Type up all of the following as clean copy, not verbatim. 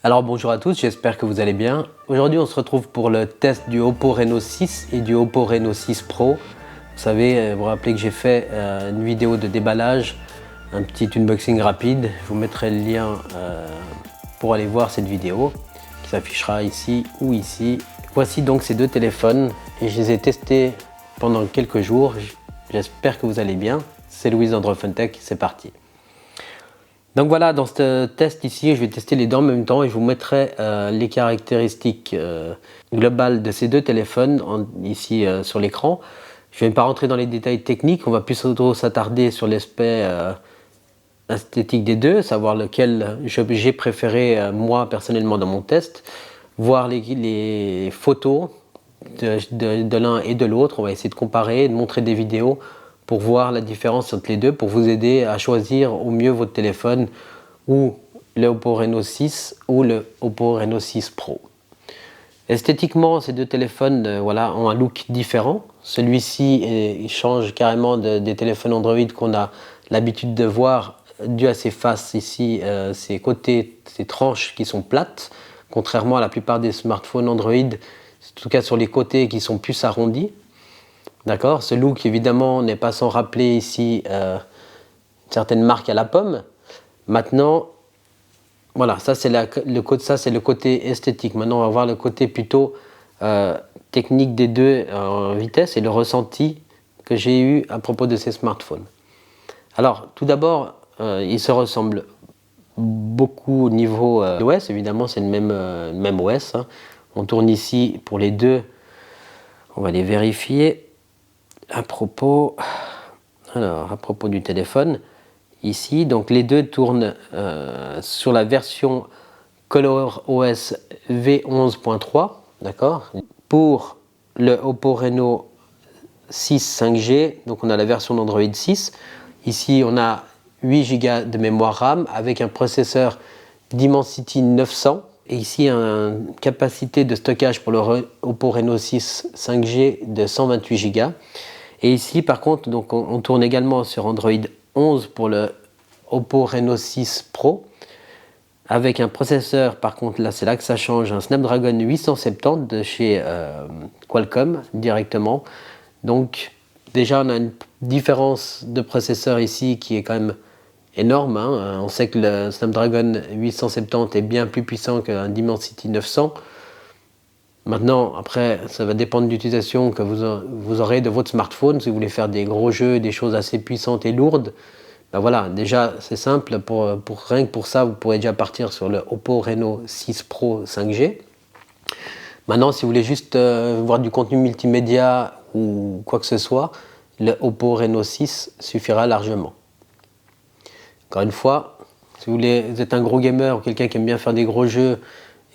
Alors bonjour à tous, j'espère que vous allez bien. Aujourd'hui on se retrouve pour le test du Oppo Reno 6 et du Oppo Reno 6 Pro. Vous savez, vous vous rappelez que j'ai fait une vidéo de déballage, un petit unboxing rapide. Je vous mettrai le lien pour aller voir cette vidéo qui s'affichera ici ou ici. Voici donc ces deux téléphones et je les ai testés pendant quelques jours. J'espère que vous allez bien. C'est Louise d'Android Fun Tech, c'est parti. Donc voilà, dans ce test ici, je vais tester les deux en même temps et je vous mettrai les caractéristiques globales de ces deux téléphones ici sur l'écran. Je ne vais pas rentrer dans les détails techniques, on va plus s'attarder sur l'aspect esthétique des deux, savoir lequel j'ai préféré moi personnellement dans mon test, voir les photos de l'un et de l'autre. On va essayer de comparer, de montrer des vidéos pour voir la différence entre les deux, pour vous aider à choisir au mieux votre téléphone, ou le Oppo Reno 6 ou le Oppo Reno 6 Pro. Esthétiquement, ces deux téléphones ont un look différent. Celui-ci il change carrément des téléphones Android qu'on a l'habitude de voir, dû à ses faces ici, ses côtés, ses tranches qui sont plates, contrairement à la plupart des smartphones Android, en tout cas sur les côtés qui sont plus arrondis. D'accord, ce look évidemment n'est pas sans rappeler ici certaines marques à la pomme. Maintenant, voilà, ça c'est le côté esthétique. Maintenant, on va voir le côté plutôt technique des deux en vitesse et le ressenti que j'ai eu à propos de ces smartphones. Alors, tout d'abord, ils se ressemblent beaucoup au niveau OS. Évidemment, c'est le même OS. Hein. On tourne ici pour les deux. On va les vérifier. À propos du téléphone, ici, donc les deux tournent sur la version ColorOS V11.3, d'accord. Pour le Oppo Reno 6 5G, donc on a la version d'Android 6. Ici, on a 8 Go de mémoire RAM avec un processeur Dimensity 900. Et ici, une capacité de stockage pour le Oppo Reno 6 5G de 128 Go. Et ici, par contre, donc on tourne également sur Android 11 pour le Oppo Reno 6 Pro, avec un processeur, par contre, là c'est là que ça change, un Snapdragon 870 de chez Qualcomm directement. Donc déjà, on a une différence de processeur ici qui est quand même énorme. Hein. On sait que le Snapdragon 870 est bien plus puissant qu'un Dimensity 900. Maintenant, après, ça va dépendre de l'utilisation que vous aurez de votre smartphone. Si vous voulez faire des gros jeux, des choses assez puissantes et lourdes, ben voilà, déjà c'est simple. Rien que pour ça, vous pourrez déjà partir sur le Oppo Reno 6 Pro 5G. Maintenant, si vous voulez juste voir du contenu multimédia ou quoi que ce soit, le Oppo Reno 6 suffira largement. Encore une fois, si vous êtes un gros gamer ou quelqu'un qui aime bien faire des gros jeux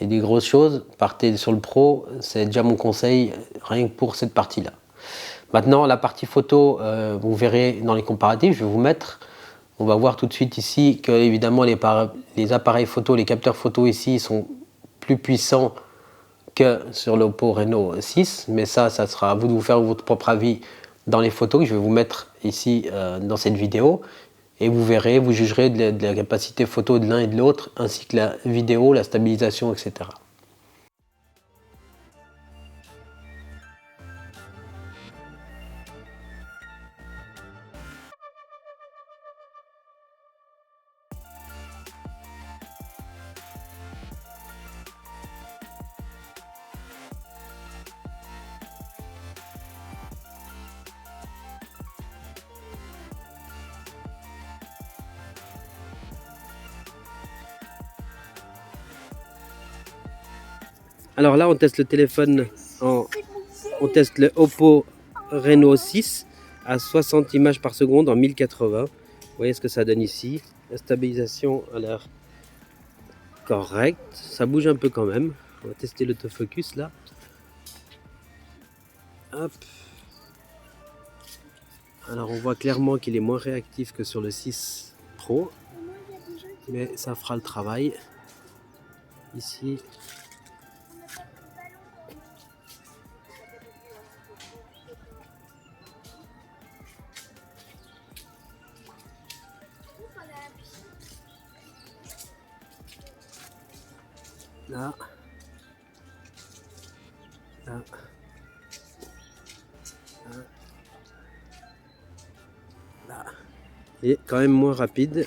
et des grosses choses, partez sur le Pro, c'est déjà mon conseil, rien que pour cette partie-là. Maintenant, la partie photo, vous verrez dans les comparatifs, je vais vous mettre, on va voir tout de suite ici que évidemment les appareils photo, les capteurs photo ici sont plus puissants que sur l'Oppo Reno 6, mais ça sera à vous de vous faire votre propre avis dans les photos que je vais vous mettre ici dans cette vidéo. Et vous verrez, vous jugerez de la capacité photo de l'un et de l'autre, ainsi que la vidéo, la stabilisation, etc. Alors là, on teste le téléphone, on teste le Oppo Reno 6 à 60 images par seconde en 1080. Vous voyez ce que ça donne ici. La stabilisation a l'air correcte. Ça bouge un peu quand même. On va tester l'autofocus là. Hop. Alors on voit clairement qu'il est moins réactif que sur le 6 Pro. Mais ça fera le travail. Ici. là, là, là. Il est quand même moins rapide.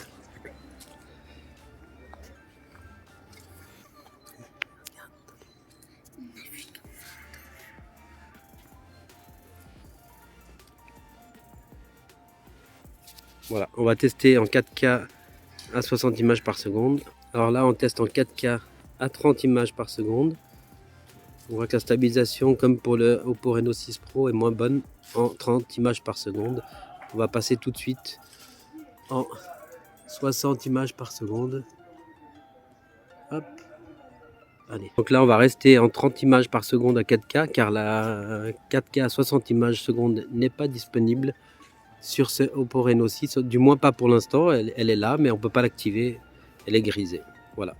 Voilà, on va tester en 4K à 60 images par seconde. Alors là, on teste en 4K à 30 images par seconde. On voit que la stabilisation, comme pour le Oppo Reno 6 Pro, est moins bonne en 30 images par seconde. On va passer tout de suite en 60 images par seconde. Hop. Allez. Donc là, on va rester en 30 images par seconde à 4K, car la 4K à 60 images seconde n'est pas disponible sur ce Oppo Reno 6, du moins pas pour l'instant. Elle est là, mais on ne peut pas l'activer. Elle est grisée. Voilà.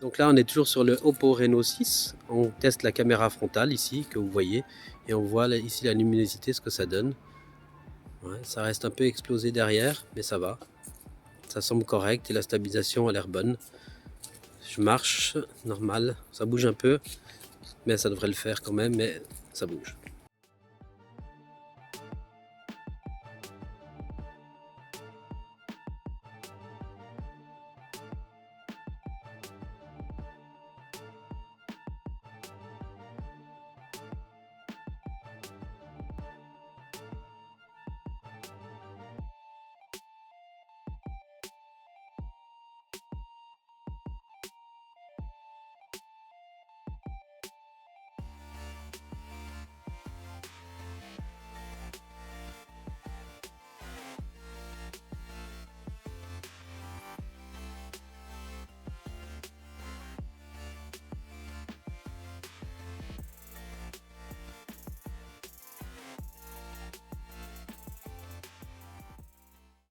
Donc là, on est toujours sur le Oppo Reno 6. On teste la caméra frontale ici, que vous voyez. Et on voit là, ici la luminosité, ce que ça donne. Ouais, ça reste un peu explosé derrière, mais ça va. Ça semble correct et la stabilisation a l'air bonne. Je marche, normal. Ça bouge un peu, mais ça devrait le faire quand même, mais ça bouge.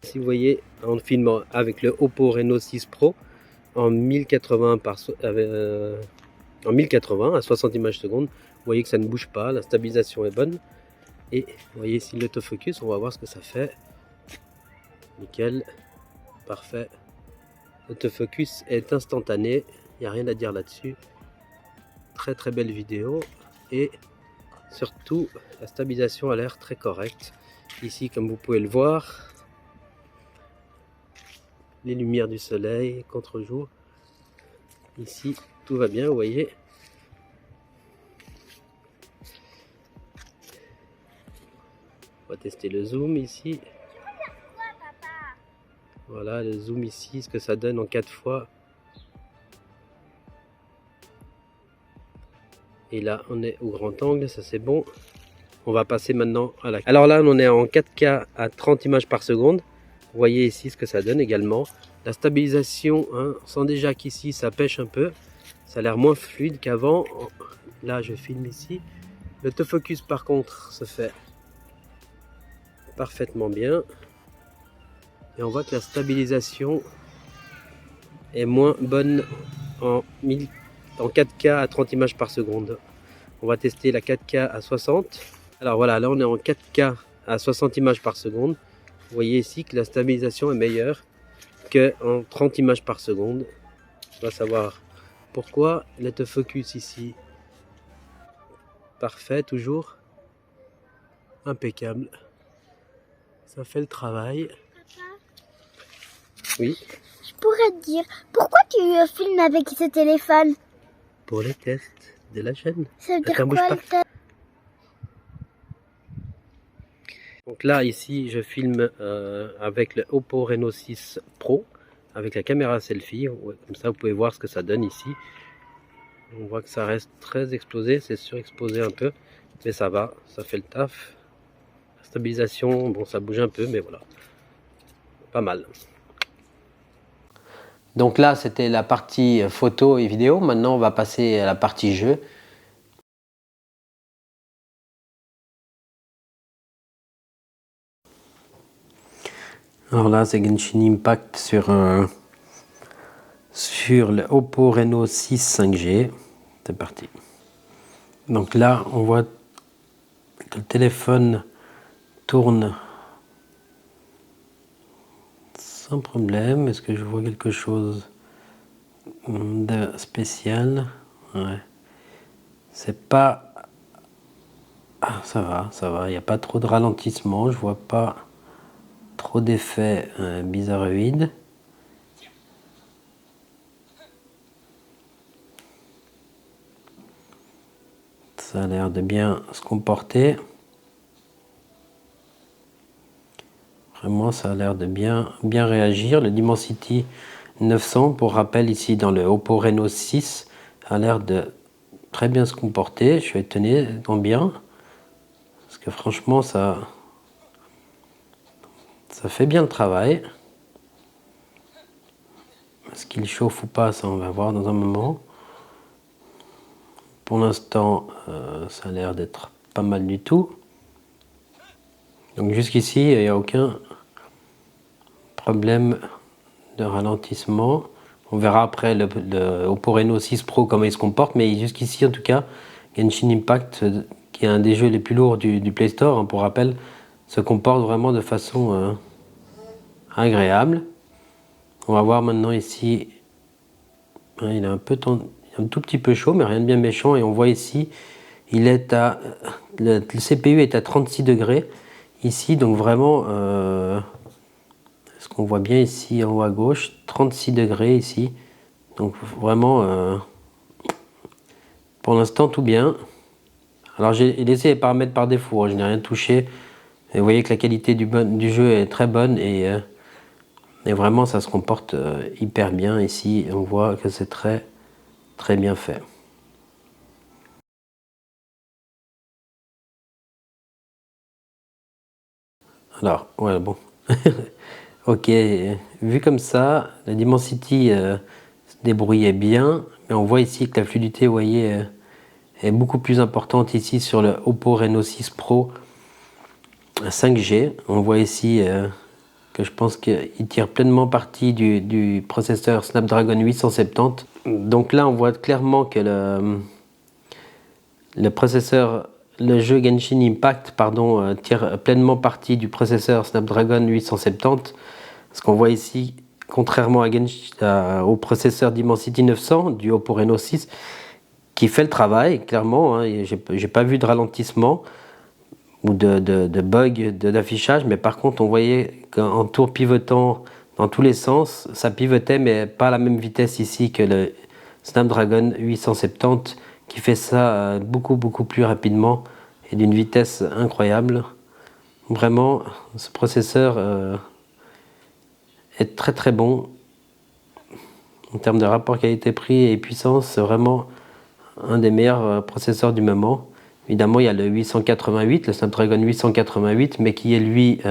Si vous voyez, on filme avec le Oppo Reno 6 Pro en 1080 en 1080 à 60 images secondes. Vous voyez que ça ne bouge pas, la stabilisation est bonne. Et vous voyez ici l'autofocus, on va voir ce que ça fait. Nickel, parfait. L'autofocus est instantané, il n'y a rien à dire là-dessus. Très très belle vidéo et surtout la stabilisation a l'air très correcte. Ici, comme vous pouvez le voir, les lumières du soleil, contre-jour. Ici, tout va bien, vous voyez. On va tester le zoom ici. Voilà, le zoom ici, ce que ça donne en 4 fois. Et là, on est au grand angle, ça c'est bon. On va passer maintenant à la... Alors là, on est en 4K à 30 images par seconde. Vous voyez ici ce que ça donne également. La stabilisation, hein, on sent déjà qu'ici, ça pêche un peu. Ça a l'air moins fluide qu'avant. Là, je filme ici. L'autofocus, par contre, se fait parfaitement bien. Et on voit que la stabilisation est moins bonne en 4K à 30 images par seconde. On va tester la 4K à 60. Alors voilà, là on est en 4K à 60 images par seconde. Vous voyez ici que la stabilisation est meilleure qu'en 30 images par seconde. On va savoir pourquoi. L'autofocus ici, parfait toujours. Impeccable. Ça fait le travail. Papa, Oui, je pourrais te dire, pourquoi tu filmes avec ce téléphone? pour les tests de la chaîne. Ça veut dire Attends, bouge quoi pas. le test? Donc là, ici, je filme avec le Oppo Reno 6 Pro, avec la caméra selfie. Ouais, comme ça, vous pouvez voir ce que ça donne ici. On voit que ça reste très explosé, c'est surexposé un peu, mais ça va, ça fait le taf. La stabilisation, bon, ça bouge un peu, mais voilà, pas mal. Donc là, c'était la partie photo et vidéo. Maintenant, on va passer à la partie jeu. Alors là, c'est Genshin Impact sur le Oppo Reno 6 5G. C'est parti. Donc là, on voit que le téléphone tourne sans problème. Est-ce que je vois quelque chose? de spécial. Ouais. C'est pas... Ah, ça va, il n'y a pas trop de ralentissement, je vois pas trop d'effets bizarroïdes. Ça a l'air de bien se comporter. Vraiment, ça a l'air de bien réagir. Le Dimensity 900, pour rappel, ici dans le Oppo Reno 6, a l'air de très bien se comporter. Je suis étonné tant bien. Parce que franchement, ça fait bien le travail. Est-ce qu'il chauffe ou pas, ça on va voir dans un moment. Pour l'instant, ça a l'air d'être pas mal du tout. Donc jusqu'ici, il n'y a aucun problème de ralentissement. On verra après le Oppo Reno 6 Pro comment il se comporte, mais jusqu'ici en tout cas, Genshin Impact, qui est un des jeux les plus lourds du Play Store, hein, pour rappel, se comporte vraiment de façon agréable. On va voir maintenant ici, hein, il est un tout petit peu chaud, mais rien de bien méchant, et on voit ici, il est à, le CPU est à 36 degrés ici, donc vraiment, ce qu'on voit bien ici en haut à gauche, 36 degrés ici, donc vraiment, pour l'instant tout bien. Alors j'ai laissé les paramètres par défaut, je n'ai rien touché, et vous voyez que la qualité du jeu est très bonne, et vraiment ça se comporte hyper bien ici, on voit que c'est très bien fait. Alors, ouais, bon. Ok, vu comme ça, la Dimensity se débrouillait bien, mais on voit ici que la fluidité, vous voyez, est beaucoup plus importante ici sur le Oppo Reno 6 Pro 5G. On voit ici que je pense qu'il tire pleinement parti du processeur Snapdragon 870. Donc là, on voit clairement que le jeu Genshin Impact, pardon, tire pleinement parti du processeur Snapdragon 870. Ce qu'on voit ici, contrairement au processeur Dimensity 900 du Oppo Reno 6, qui fait le travail, clairement, hein, j'ai pas vu de ralentissement ou de bug d'affichage, mais par contre, on voyait qu'en tour pivotant dans tous les sens, ça pivotait, mais pas à la même vitesse ici que le Snapdragon 870, qui fait ça beaucoup plus rapidement et d'une vitesse incroyable. Vraiment, ce processeur est très bon en termes de rapport qualité-prix et puissance. C'est vraiment un des meilleurs processeurs du moment. Évidemment, il y a le 888, le Snapdragon 888, mais qui est lui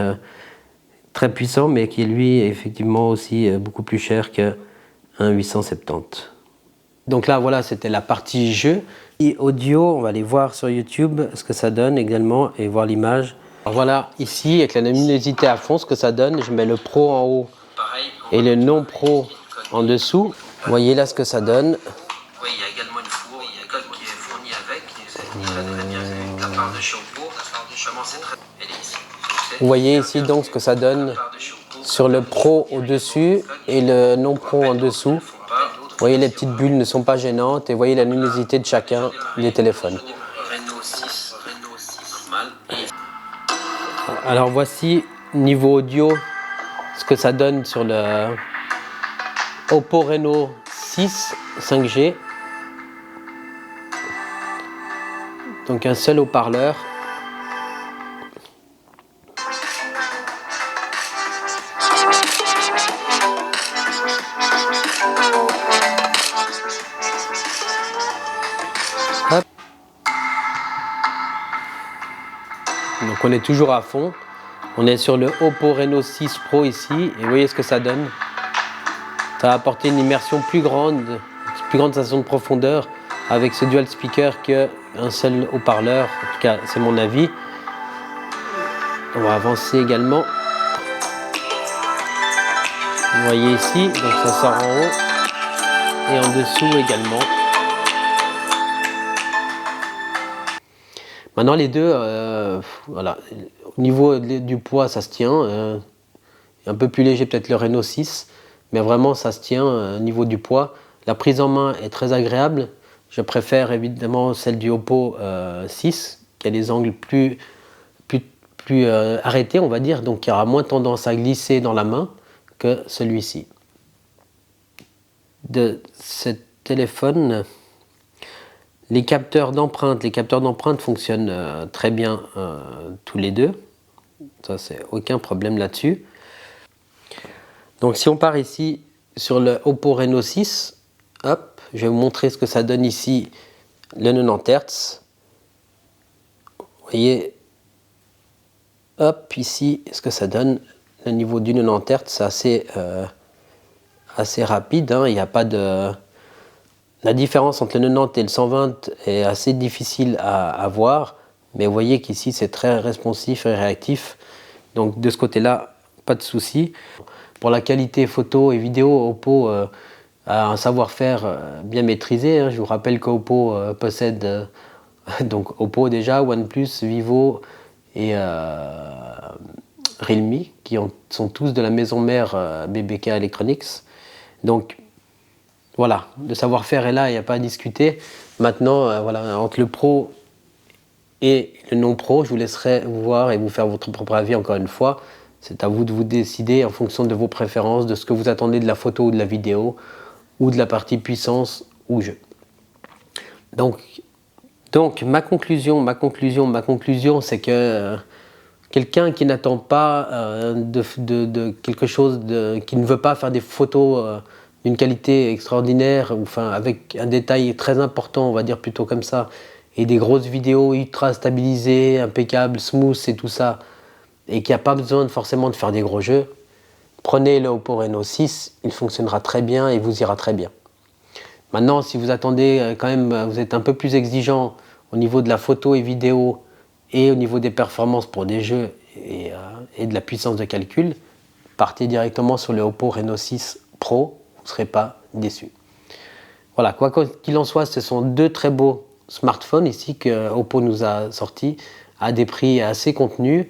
très puissant, mais qui est lui effectivement aussi beaucoup plus cher qu'un 870. Donc là, voilà, c'était la partie jeu. Et audio, on va aller voir sur YouTube ce que ça donne également et voir l'image. Alors voilà, ici, avec la luminosité à fond, ce que ça donne, je mets le Pro en haut et le non Pro en dessous. Vous voyez là ce que ça donne. Oui, il y a également une fourre, il y a un code qui est fourni avec, c'est très bien fait. La part de chez Oppo, c'est très... Elle est ici. Vous voyez ici donc ce que ça donne sur le Pro au-dessus et le non Pro en dessous. Vous voyez, les petites bulles ne sont pas gênantes et vous voyez la luminosité de chacun des téléphones. Reno 6 normal. Alors voici, niveau audio, ce que ça donne sur le Oppo Reno 6 5G. Donc un seul haut-parleur. Donc on est toujours à fond. On est sur le Oppo Reno 6 Pro ici et vous voyez ce que ça donne. Ça va apporter une immersion plus grande sensation de profondeur avec ce dual speaker qu'un seul haut-parleur. En tout cas, c'est mon avis. On va avancer également. Vous voyez ici, donc ça sort en haut et en dessous également. Maintenant les deux, voilà. Au niveau du poids, ça se tient. Un peu plus léger peut-être le Reno 6, mais vraiment ça se tient au niveau du poids. La prise en main est très agréable. Je préfère évidemment celle du Oppo 6, qui a les angles plus arrêtés, on va dire, donc qui aura moins tendance à glisser dans la main que celui-ci. De ce téléphone, les capteurs d'empreinte fonctionnent très bien tous les deux. Ça, c'est aucun problème là-dessus. Donc si on part ici sur le Oppo Reno 6, hop, je vais vous montrer ce que ça donne ici, le 90 Hz. Vous voyez, hop, ici, ce que ça donne, le niveau du 90 Hz, c'est assez rapide, hein. Il n'y a pas de... La différence entre le 90 et le 120 est assez difficile à voir, mais vous voyez qu'ici c'est très responsif et réactif, donc de ce côté-là, pas de souci. Pour la qualité photo et vidéo, Oppo a un savoir-faire bien maîtrisé, hein. Je vous rappelle qu'Oppo possède donc Oppo déjà, OnePlus, Vivo et Realme, qui sont tous de la maison mère BBK Electronics. Donc voilà, le savoir-faire est là, il n'y a pas à discuter. Maintenant, voilà, entre le pro et le non pro, je vous laisserai voir et vous faire votre propre avis encore une fois. C'est à vous de vous décider en fonction de vos préférences, de ce que vous attendez de la photo ou de la vidéo, ou de la partie puissance ou jeu. Donc ma conclusion, c'est que quelqu'un qui n'attend pas de quelque chose, qui ne veut pas faire des photos d'une qualité extraordinaire, enfin avec un détail très important, on va dire plutôt comme ça, et des grosses vidéos ultra stabilisées, impeccables, smooth et tout ça, et qui n'a pas besoin forcément de faire des gros jeux, prenez le Oppo Reno 6, il fonctionnera très bien et vous ira très bien. Maintenant, si vous attendez quand même, vous êtes un peu plus exigeant au niveau de la photo et vidéo et au niveau des performances pour des jeux et de la puissance de calcul, partez directement sur le Oppo Reno 6 Pro, vous ne serez pas déçus. Voilà, quoi qu'il en soit, ce sont deux très beaux smartphones ici que Oppo nous a sortis à des prix assez contenus,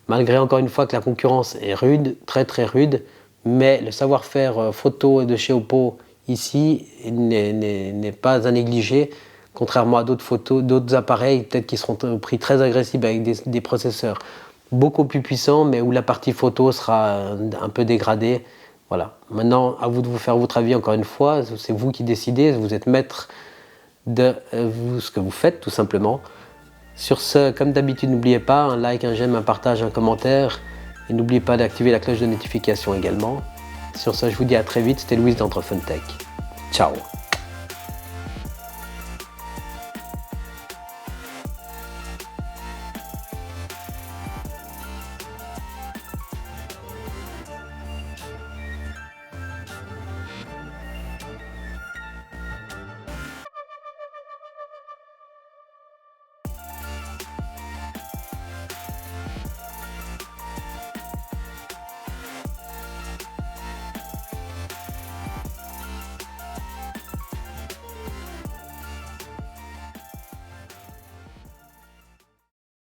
malgré encore une fois que la concurrence est rude, très très rude, mais le savoir-faire photo de chez Oppo ici n'est pas à négliger, contrairement à d'autres appareils peut-être qui seront au prix très agressif avec des processeurs beaucoup plus puissants, mais où la partie photo sera un peu dégradée. Voilà. Maintenant, à vous de vous faire votre avis encore une fois, c'est vous qui décidez, vous êtes maître de ce que vous faites tout simplement. Sur ce, comme d'habitude, n'oubliez pas un like, un j'aime, un partage, un commentaire, et n'oubliez pas d'activer la cloche de notification également. Sur ce, je vous dis à très vite, c'était Louis d'Entrephone Tech. Ciao.